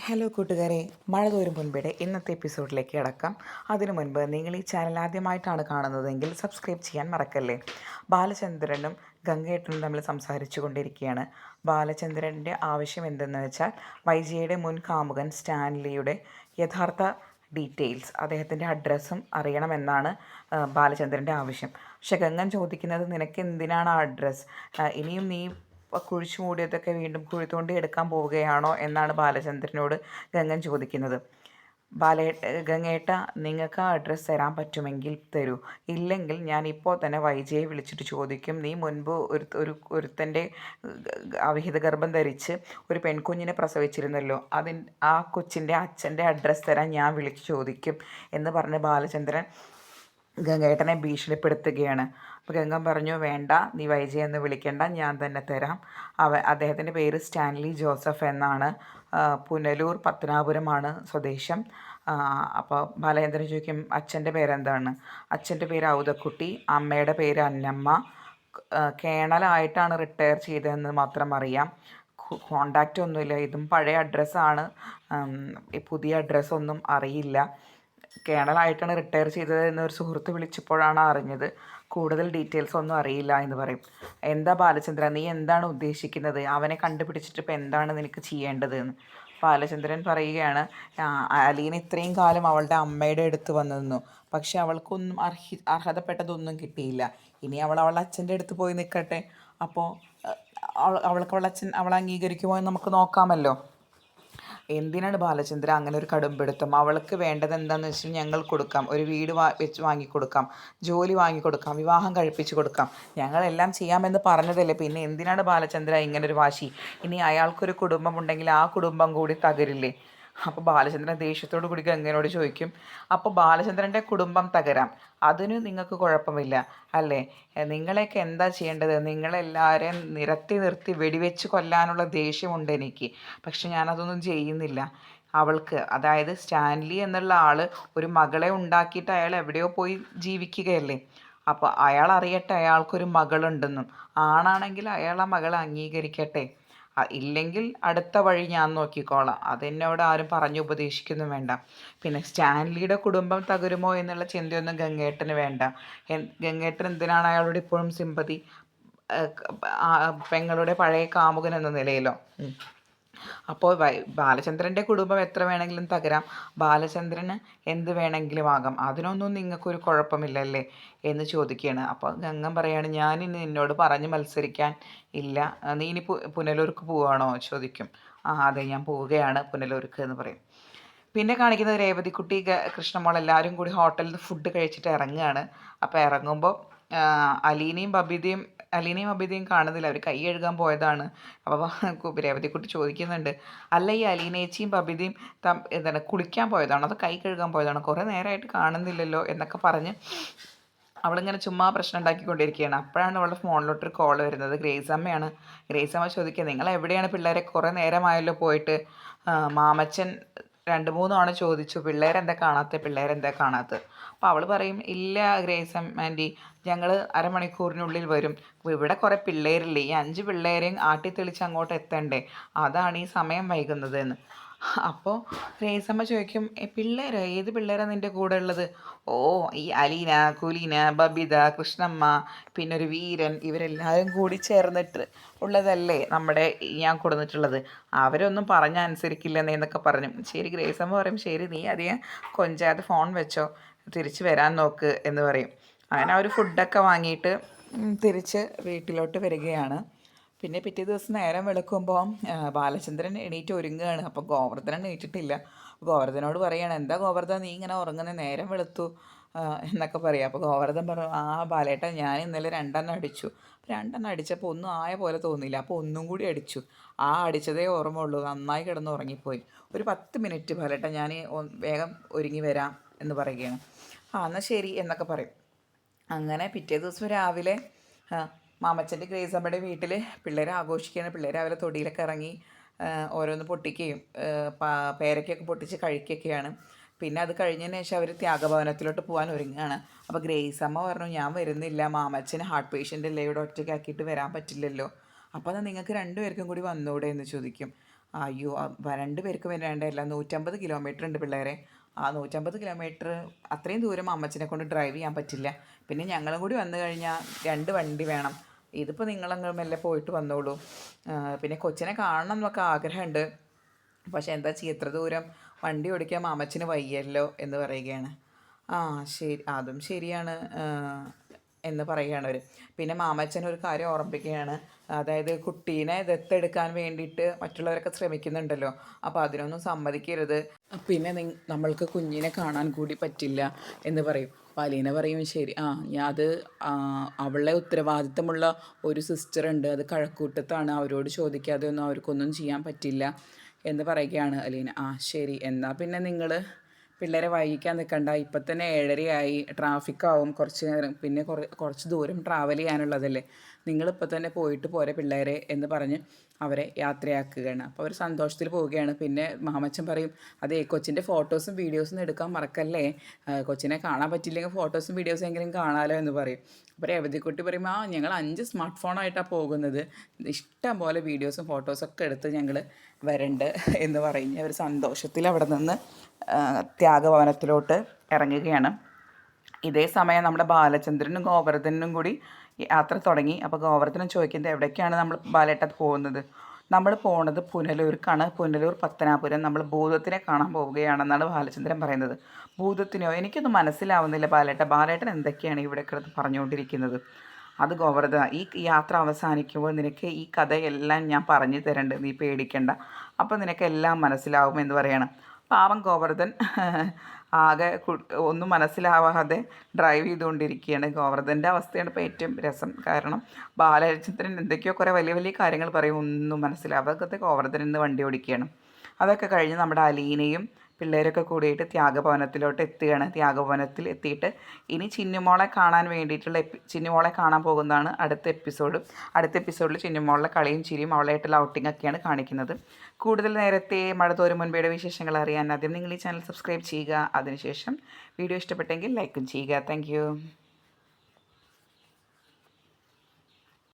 Hello കൂട്ടുകാരെ, മഴ തോരും മുൻപേ ഇന്നത്തെ എപ്പിസോഡിലേക്ക് കിടക്കാം. അതിനു മുൻപ് നിങ്ങൾ ഈ ചാനൽ ആദ്യമായിട്ടാണ് കാണുന്നതെങ്കിൽ സബ്സ്ക്രൈബ് ചെയ്യാൻ മറക്കല്ലേ. ബാലചന്ദ്രനും ഗംഗേട്ടനും തമ്മിൽ സംസാരിച്ചു കൊണ്ടിരിക്കുകയാണ്. ബാലചന്ദ്രൻ്റെ ആവശ്യം എന്തെന്ന് വെച്ചാൽ വൈജയുടെ മുൻ കാമുകൻ സ്റ്റാൻലിയുടെ യഥാർത്ഥ ഡീറ്റെയിൽസ്, അദ്ദേഹത്തിൻ്റെ അഡ്രസ്സും അറിയണമെന്നാണ് ബാലചന്ദ്രൻ്റെ ആവശ്യം. പക്ഷെ ഗംഗൻ ചോദിക്കുന്നത്, നിനക്ക് എന്തിനാണ് ആ അഡ്രസ്സ്? ഇനിയും നീ കുഴിച്ചു മൂടിയതൊക്കെ വീണ്ടും കുഴി തോണ്ടി എടുക്കാൻ പോവുകയാണോ എന്നാണ് ബാലചന്ദ്രനോട് ഗംഗൻ ചോദിക്കുന്നത്. ഗംഗേട്ട, നിങ്ങൾക്ക് ആ അഡ്രസ്സ് തരാൻ പറ്റുമെങ്കിൽ തരൂ, ഇല്ലെങ്കിൽ ഞാൻ ഇപ്പോൾ തന്നെ വൈജയെ വിളിച്ചിട്ട് ചോദിക്കും. നീ മുൻപ് ഒരുത്തൻ്റെ അവിഹിത ഗർഭം ധരിച്ച് ഒരു പെൺകുഞ്ഞിനെ പ്രസവിച്ചിരുന്നല്ലോ, ആ കൊച്ചിൻ്റെ അച്ഛൻ്റെ അഡ്രസ്സ് തരാൻ ഞാൻ വിളിച്ച് ചോദിക്കും എന്ന് പറഞ്ഞ് ബാലചന്ദ്രൻ ഗംഗേട്ടനെ ഭീഷണിപ്പെടുത്തുകയാണ്. അപ്പോൾ ഗംഗൻ പറഞ്ഞു, വേണ്ട, നീ വൈജയെന്ന് വിളിക്കേണ്ട, ഞാൻ തന്നെ തരാം. അദ്ദേഹത്തിൻ്റെ പേര് സ്റ്റാൻലി ജോസഫ് എന്നാണ്. പുനലൂർ പത്തനാപുരമാണ് സ്വദേശം. അപ്പോൾ ബാലചന്ദ്രൻ ചോദിക്കും, അച്ഛൻ്റെ പേരെന്താണ്? അച്ഛൻ്റെ പേര് ഔതക്കുട്ടി, അമ്മയുടെ പേര് അന്നമ്മ. കേണലായിട്ടാണ് റിട്ടയർ ചെയ്തതെന്ന് മാത്രം അറിയാം. കോണ്ടാക്റ്റ് ഒന്നുമില്ല. ഇതും പഴയ അഡ്രസ്സാണ്, പുതിയ അഡ്രസ്സൊന്നും അറിയില്ല. കേണലായിട്ടാണ് റിട്ടയർ ചെയ്തത് എന്നൊരു സുഹൃത്ത് വിളിച്ചപ്പോഴാണ് അറിഞ്ഞത്. കൂടുതൽ ഡീറ്റെയിൽസ് ഒന്നും അറിയില്ല എന്ന് പറയും. എന്താ ബാലചന്ദ്ര, നീ എന്താണ് ഉദ്ദേശിക്കുന്നത്? അവനെ കണ്ടുപിടിച്ചിട്ട് ഇപ്പം എന്താണ് നിനക്ക് ചെയ്യേണ്ടത് എന്ന് ബാലചന്ദ്രൻ പറയുകയാണ്. അലീന ഇത്രയും കാലം അവളുടെ അമ്മയുടെ അടുത്ത് വന്നു നിന്നു, പക്ഷെ അവൾക്കൊന്നും അർഹതപ്പെട്ടതൊന്നും കിട്ടിയില്ല. ഇനി അവളുടെ അച്ഛൻ്റെ അടുത്ത് പോയി നിൽക്കട്ടെ. അപ്പോൾ അവളുടെ അച്ഛൻ അവളെ അംഗീകരിക്കുമോ എന്ന് നമുക്ക് നോക്കാമല്ലോ. എന്തിനാണ് ബാലചന്ദ്ര അങ്ങനെ ഒരു കടുംപിടുത്തം? അവൾക്ക് വേണ്ടത് എന്താണെന്ന് വെച്ചാൽ ഞങ്ങൾ കൊടുക്കാം, ഒരു വീട് വെച്ച് വാങ്ങിക്കൊടുക്കാം, ജോലി വാങ്ങിക്കൊടുക്കാം, വിവാഹം കഴിപ്പിച്ച് കൊടുക്കാം, ഞങ്ങളെല്ലാം ചെയ്യാമെന്ന് പറഞ്ഞതല്ലേ. പിന്നെ എന്തിനാണ് ബാലചന്ദ്ര ഇങ്ങനൊരു വാശി? ഇനി അയാൾക്കൊരു കുടുംബമുണ്ടെങ്കിൽ ആ കുടുംബം കൂടി തകരില്ലേ? അപ്പോൾ ബാലചന്ദ്രൻ ദേഷ്യത്തോടു കൂടി ഗംഗനോട് ചോദിക്കും, അപ്പോൾ ബാലചന്ദ്രൻ്റെ കുടുംബം തകരാം, അതിന് നിങ്ങൾക്ക് കുഴപ്പമില്ല അല്ലേ? നിങ്ങളെയൊക്കെ എന്താ ചെയ്യേണ്ടത്? നിങ്ങളെല്ലാവരെയും നിരത്തി നിർത്തി വെടിവെച്ച് കൊല്ലാനുള്ള ദേഷ്യമുണ്ട് എനിക്ക്. പക്ഷെ ഞാനതൊന്നും ചെയ്യുന്നില്ല. അവൾക്ക്, അതായത് സ്റ്റാൻലി എന്നുള്ള ആൾ ഒരു മകളെ ഉണ്ടാക്കിയിട്ട് അയാൾ എവിടെയോ പോയി ജീവിക്കുകയല്ലേ. അപ്പോൾ അയാൾ അറിയട്ടെ അയാൾക്കൊരു മകളുണ്ടെന്നും. ആണാണെങ്കിൽ അയാൾ ആ മകളെ അംഗീകരിക്കട്ടെ, ഇല്ലെങ്കിൽ അടുത്ത വഴി ഞാൻ നോക്കിക്കോളാം. അതെന്നോട് ആരും പറഞ്ഞു ഉപദേശിക്കൊന്നും വേണ്ട. പിന്നെ സ്റ്റാൻലിയുടെ കുടുംബം തകരുമോ എന്നുള്ള ചിന്തയൊന്നും ഗംഗേട്ടന് വേണ്ട. ഗംഗേട്ടൻ എന്തിനാണ് അയാളോട് ഇപ്പോഴും സിമ്പതി? പെങ്ങളുടെ പഴയ കാമുകൻ എന്ന നിലയിലോ? അപ്പോൾ ബാലചന്ദ്രൻ്റെ കുടുംബം എത്ര വേണമെങ്കിലും തകരാം, ബാലചന്ദ്രന് എന്ത് വേണമെങ്കിലും ആകാം, അതിനൊന്നും നിങ്ങൾക്കൊരു കുഴപ്പമില്ലല്ലേ എന്ന് ചോദിക്കുകയാണ്. അപ്പോൾ ഗംഗൻ പറയാണ്, ഞാനിനി നിന്നോട് പറഞ്ഞ് മത്സരിക്കാൻ ഇല്ല. നീ ഇനി പുനലൂർക്ക് പോവുകയാണോ ചോദിക്കും. അതെ, ഞാൻ പോവുകയാണ് പുനലൂർക്ക് എന്ന് പറയും. പിന്നെ കാണിക്കുന്നത് രേവതിക്കുട്ടി, കൃഷ്ണമോൾ എല്ലാവരും കൂടി ഹോട്ടലിൽ നിന്ന് ഫുഡ് കഴിച്ചിട്ട് ഇറങ്ങുകയാണ്. അപ്പോൾ ഇറങ്ങുമ്പോൾ അലീനയും അബിതയും കാണുന്നില്ല, അവർ കൈ കഴുകാൻ പോയതാണ്. അപ്പോൾ രേവതിക്കുട്ടി ചോദിക്കുന്നുണ്ട്, അല്ല, ഈ അലീനേച്ചിയും ബബിതയും എന്താണ് കുളിക്കാൻ പോയതാണോ അതോ കൈ കഴുകാൻ പോയതാണോ? കുറേ നേരമായിട്ട് കാണുന്നില്ലല്ലോ എന്നൊക്കെ പറഞ്ഞ് അവളിങ്ങനെ ചുമ്മാ പ്രശ്നം ഉണ്ടാക്കിക്കൊണ്ടിരിക്കുകയാണ്. അപ്പോഴാണ് അവളുടെ ഫോണിലോട്ടൊരു കോൾ വരുന്നത്. ഗ്രേസ് അമ്മയാണ്. ഗ്രേസ് അമ്മ ചോദിക്കുക, നിങ്ങൾ എവിടെയാണ് പിള്ളേരെ? കുറേ നേരമായല്ലോ പോയിട്ട്. മാമച്ചൻ 2-3 തവണ ചോദിച്ചു, പിള്ളേരെന്താ കാണാത്തത്? അപ്പോൾ അവൾ പറയും, ഇല്ല ഗ്രേസ് ആൻറ്റി, ഞങ്ങൾ അരമണിക്കൂറിനുള്ളിൽ വരും. ഇവിടെ കുറേ പിള്ളേരില്ലേ, ഈ 5 പിള്ളേരെയും ആട്ടിത്തെളിച്ച് അങ്ങോട്ട് എത്തണ്ടേ, അതാണ് ഈ സമയം വൈകുന്നത് എന്ന്. അപ്പോൾ ഗ്രേസമ്മ ചോദിക്കും, പിള്ളേരോ? ഏത് പിള്ളേരാണ് നിൻ്റെ കൂടെ ഉള്ളത്? ഓ, ഈ അലീന, കുലീന, ബബിത, കൃഷ്ണമ്മ, പിന്നെ ഒരു വീരൻ, ഇവരെല്ലാവരും കൂടി ചേർന്നിട്ട് ഉള്ളതല്ലേ നമ്മുടെ ഞാൻ കൊടുത്തിട്ടുള്ളത്. അവരൊന്നും പറഞ്ഞാൽ അനുസരിക്കില്ലെന്നൊക്കെ പറഞ്ഞു. ശരി, ഗ്രേസമ്മ പറയും, ശരി, നീ അധികം കൊഞ്ചാതെ ഫോൺ വെച്ചോ, തിരിച്ച് വരാൻ നോക്ക് എന്ന് പറയും. അങ്ങനെ അവർ ഫുഡൊക്കെ വാങ്ങിയിട്ട് തിരിച്ച് വീട്ടിലോട്ട് വരികയാണ്. പിന്നെ പിറ്റേ ദിവസം നേരം വെളുക്കുമ്പോൾ ബാലചന്ദ്രൻ എണീറ്റ് ഒരുങ്ങുകയാണ്. അപ്പോൾ ഗോവർദ്ധനൻ എണീറ്റിട്ടില്ല. ഗോവർദ്ധനോട് പറയുകയാണ്, എന്താ ഗോവർദ്ധൻ നീ ഇങ്ങനെ ഉറങ്ങുന്നത്, നേരം വെളുത്തു എന്നൊക്കെ പറയാം. അപ്പോൾ ഗോവർദ്ധൻ പറഞ്ഞു, ബാലേട്ട, ഞാൻ ഇന്നലെ 2 അടിച്ചു. 2 അടിച്ചപ്പോൾ ഒന്നും ആയ പോലെ തോന്നിയില്ല, അപ്പോൾ ഒന്നും കൂടി അടിച്ചു. അടിച്ചതേ ഓർമ്മയുള്ളൂ, നന്നായി കിടന്ന് ഉറങ്ങിപ്പോയി. ഒരു 10 മിനിറ്റ് ബാലേട്ട, ഞാൻ വേഗം ഒരുങ്ങി വരാം എന്ന് പറയുകയാണ്. എന്നാൽ ശരി എന്നൊക്കെ പറയും. അങ്ങനെ പിറ്റേ ദിവസം രാവിലെ മാമച്ചൻ്റെ ഗ്രേസമ്മയുടെ വീട്ടിൽ പിള്ളേർ ആഘോഷിക്കുകയാണ്. പിള്ളേർ രാവിലെ തൊടിയിലൊക്കെ ഇറങ്ങി ഓരോന്ന് പൊട്ടിക്കുകയും പേരയ്ക്കൊക്കെ പൊട്ടിച്ച് കഴിക്കുകയൊക്കെയാണ്. പിന്നെ അത് കഴിഞ്ഞതിന് ശേഷം അവർ ത്യാഗഭവനത്തിലോട്ട് പോകാൻ ഒരുങ്ങുകയാണ്. അപ്പോൾ ഗ്രേസമ്മ പറഞ്ഞു, ഞാൻ വരുന്നില്ല, മാമച്ചന് ഹാർട്ട് പേഷ്യൻ്റ് അല്ലേ, ഇവിടെ ഒറ്റയ്ക്കാക്കിയിട്ട് വരാൻ പറ്റില്ലല്ലോ, അപ്പോൾ നിങ്ങൾക്ക് 2 പേർക്കും കൂടി വന്നൂടെ എന്ന് ചോദിക്കും. അയ്യോ! 2 പേർക്ക് വേണ്ടല്ല 150 കിലോമീറ്റർ ഉണ്ട് പിള്ളേരെ. ആ 150 കിലോമീറ്റർ അത്രയും ദൂരം അമ്മച്ചിനെ കൊണ്ട് ഡ്രൈവ് ചെയ്യാൻ പറ്റില്ല. പിന്നെ ഞങ്ങളും കൂടി വന്നു കഴിഞ്ഞാൽ 2 വണ്ടി വേണം. ഇതിപ്പോൾ നിങ്ങളങ്ങ് മെല്ലെ പോയിട്ട് വന്നോളൂ. പിന്നെ കൊച്ചിനെ കാണണം എന്നൊക്കെ ആഗ്രഹമുണ്ട്. പക്ഷെ എന്താ ചെയ്യുക, ഇത്ര ദൂരം വണ്ടി ഓടിക്കാൻ മാമച്ചന് വയ്യല്ലോ എന്ന് പറയുകയാണ്. ആ ശരി, അതും ശരിയാണ് എന്ന് പറയുകയാണ് അവർ. പിന്നെ മാമച്ചൻ ഒരു കാര്യം ഓർമ്മിപ്പിക്കുകയാണ്, അതായത് കുട്ടീനെ ദത്തെടുക്കാൻ വേണ്ടിയിട്ട് മറ്റുള്ളവരൊക്കെ ശ്രമിക്കുന്നുണ്ടല്ലോ, അപ്പോൾ അതിനൊന്നും സമ്മതിക്കരുത്. പിന്നെ നമ്മൾക്ക് കുഞ്ഞിനെ കാണാൻ കൂടി പറ്റില്ല എന്ന് പറയും. അപ്പോൾ അലീന പറയും ശരി, അത് അവളെ ഉത്തരവാദിത്തമുള്ള ഒരു സിസ്റ്റർ ഉണ്ട്, അത് കഴക്കൂട്ടത്താണ്, അവരോട് ചോദിക്കാതെ ഒന്നും അവർക്കൊന്നും ചെയ്യാൻ പറ്റില്ല എന്ന് പറയുകയാണ് അലീന. ശരി, എന്നാൽ പിന്നെ നിങ്ങൾ പിള്ളേരെ വൈകിക്കാൻ നിൽക്കണ്ട, ഇപ്പം തന്നെ 7:30 ട്രാഫിക്കാവും കുറച്ച് നേരം, പിന്നെ കുറച്ച് ദൂരം ട്രാവൽ ചെയ്യാനുള്ളതല്ലേ, നിങ്ങളിപ്പോൾ തന്നെ പോയിട്ട് പോരെ പിള്ളേരെ എന്ന് പറഞ്ഞ് അവരെ യാത്രയാക്കുകയാണ്. അപ്പോൾ അവർ സന്തോഷത്തിൽ പോവുകയാണ്. പിന്നെ മാമച്ചൻ പറയും, അതേ കൊച്ചിൻ്റെ ഫോട്ടോസും വീഡിയോസും എടുക്കാൻ മറക്കല്ലേ, കൊച്ചിനെ കാണാൻ പറ്റില്ലെങ്കിൽ ഫോട്ടോസും വീഡിയോസും എങ്കിലും കാണാമല്ലോ എന്ന് പറയും. അപ്പോൾ രേവതിക്കുട്ടി പറയും, ഞങ്ങൾ 5 സ്മാർട്ട് ഫോണായിട്ടാണ് പോകുന്നത്, ഇഷ്ടം പോലെ വീഡിയോസും ഫോട്ടോസൊക്കെ എടുത്ത് ഞങ്ങൾ വരണ്ട് എന്ന് പറഞ്ഞ് അവർ സന്തോഷത്തിൽ അവിടെ നിന്ന് ത്യാഗഭവനത്തിലോട്ട് ഇറങ്ങുകയാണ്. ഇതേ സമയം നമ്മുടെ ബാലചന്ദ്രനും ഗോവർദ്ധനും കൂടി യാത്ര തുടങ്ങി. അപ്പോൾ ഗോവർദ്ധനം ചോദിക്കുന്നത്, എവിടേക്കാണ് നമ്മൾ ബാലേട്ടത്ത് പോകുന്നത്? നമ്മൾ പോണത് പുനലൂർക്കാണ്, പുനലൂർ പത്തനാപുരം, നമ്മൾ ഭൂതത്തിനെ കാണാൻ പോവുകയാണെന്നാണ് ബാലചന്ദ്രൻ പറയുന്നത്. ഭൂതത്തിനോ? എനിക്കൊന്നും മനസ്സിലാവുന്നില്ല ബാലേട്ടൻ എന്തൊക്കെയാണ് ഇവിടെ കിടന്ന് പറഞ്ഞുകൊണ്ടിരിക്കുന്നത്? അത് ഗോവർദ്ധന, ഈ യാത്ര അവസാനിക്കുമ്പോൾ നിനക്ക് ഈ കഥയെല്ലാം ഞാൻ പറഞ്ഞു തരണ്ട്, നീ പേടിക്കണ്ട, അപ്പോൾ നിനക്കെല്ലാം മനസ്സിലാവും എന്ന് പറയണം. പാവം ഗോവർദ്ധൻ ആകെ ഒന്നും മനസ്സിലാവാതെ ഡ്രൈവ് ചെയ്തുകൊണ്ടിരിക്കുകയാണ്. ഗോവർദ്ധൻ്റെ അവസ്ഥയാണ് ഇപ്പോൾ ഏറ്റവും രസം. കാരണം ബാലചന്ദ്രൻ എന്തൊക്കെയോ കുറേ വലിയ വലിയ കാര്യങ്ങൾ പറയും, ഒന്നും മനസ്സിലാവാതെ ഗോവർദ്ധൻ ഇന്ന് വണ്ടി ഓടിക്കുകയാണ്. അതൊക്കെ കഴിഞ്ഞ് നമ്മുടെ അലീനയും പിള്ളേരൊക്കെ കൂടിയിട്ട് ത്യാഗഭവനത്തിലോട്ട് എത്തുകയാണ്. ത്യാഗഭവനത്തിൽ എത്തിയിട്ട് ഇനി ചിന്നുമോളെ കാണാൻ വേണ്ടിയിട്ടുള്ള ചിന്നുമോളെ കാണാൻ പോകുന്നതാണ് അടുത്ത എപ്പിസോഡ്. അടുത്ത എപ്പിസോഡിൽ ചിന്നുമോളുടെ കളിയും ചിരിയും അവളായിട്ടുള്ള ഔട്ടിങ്ങൊക്കെയാണ് കാണിക്കുന്നത്. കൂടുതൽ നേരത്തെ മഴ തോരും മുൻപേയുടെ വിശേഷങ്ങൾ അറിയാൻ ആദ്യം നിങ്ങൾ ഈ ചാനൽ സബ്സ്ക്രൈബ് ചെയ്യുക. അതിനുശേഷം വീഡിയോ ഇഷ്ടപ്പെട്ടെങ്കിൽ ലൈക്കും ചെയ്യുക. താങ്ക്